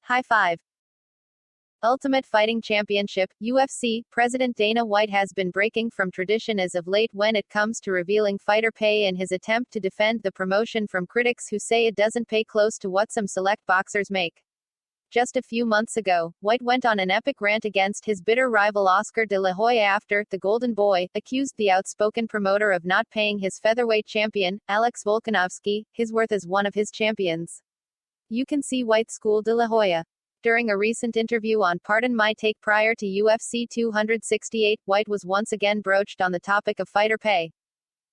High five. Ultimate Fighting Championship, UFC, President Dana White has been breaking from tradition as of late when it comes to revealing fighter pay in his attempt to defend the promotion from critics who say it doesn't pay close to what some select boxers make. Just a few months ago, White went on an epic rant against his bitter rival Oscar de la Hoya after the Golden Boy accused the outspoken promoter of not paying his featherweight champion, Alex Volkanovski, his worth as one of his champions. You can see White school de la Hoya. During a recent interview on Pardon My Take prior to UFC 268, White was once again broached on the topic of fighter pay.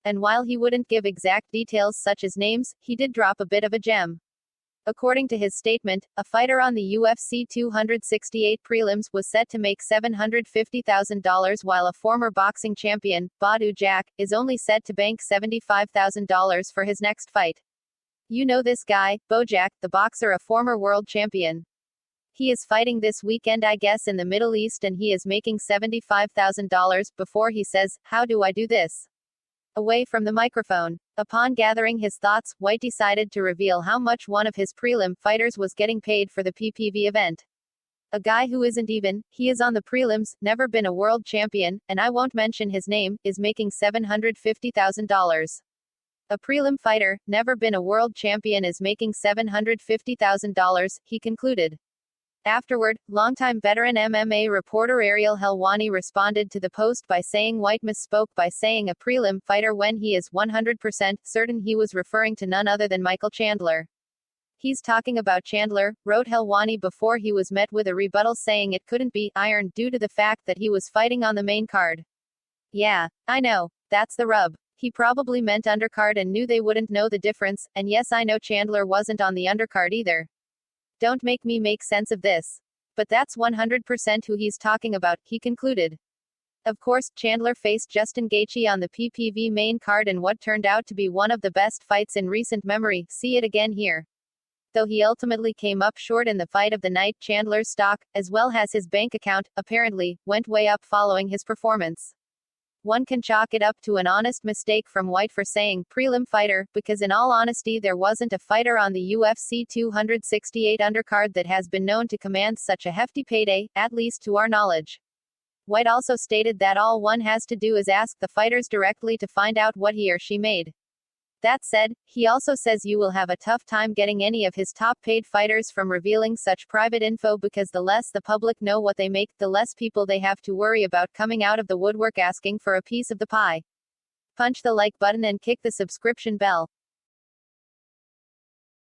And while he wouldn't give exact details such as names, he did drop a bit of a gem. According to his statement, a fighter on the UFC 268 prelims was set to make $750,000 while a former boxing champion, Badu Jack, is only set to bank $75,000 for his next fight. You know this guy, Bojack, the boxer, a former world champion. He is fighting this weekend, I guess, in the Middle East, and he is making $75,000 before he says, "How do I do this?" Away from the microphone. Upon gathering his thoughts, White decided to reveal how much one of his prelim fighters was getting paid for the PPV event. A guy who isn't even, he is on the prelims, never been a world champion, and I won't mention his name, is making $750,000. A prelim fighter, never been a world champion, is making $750,000, he concluded. Afterward, longtime veteran MMA reporter Ariel Helwani responded to the post by saying White misspoke by saying a prelim fighter when he is 100% certain he was referring to none other than Michael Chandler. "He's talking about Chandler," wrote Helwani before he was met with a rebuttal saying it couldn't be iron due to the fact that he was fighting on the main card. "Yeah, I know. That's the rub. He probably meant undercard and knew they wouldn't know the difference, and yes, I know Chandler wasn't on the undercard either. Don't make me make sense of this. But that's 100% who he's talking about," he concluded. Of course, Chandler faced Justin Gaethje on the PPV main card in what turned out to be one of the best fights in recent memory. See it again here. Though he ultimately came up short in the fight of the night, Chandler's stock, as well as his bank account, apparently, went way up following his performance. One can chalk it up to an honest mistake from White for saying prelim fighter, because in all honesty there wasn't a fighter on the UFC 268 undercard that has been known to command such a hefty payday, at least to our knowledge. White also stated that all one has to do is ask the fighters directly to find out what he or she made. That said, he also says you will have a tough time getting any of his top-paid fighters from revealing such private info because the less the public know what they make, the less people they have to worry about coming out of the woodwork asking for a piece of the pie. Punch the like button and kick the subscription bell.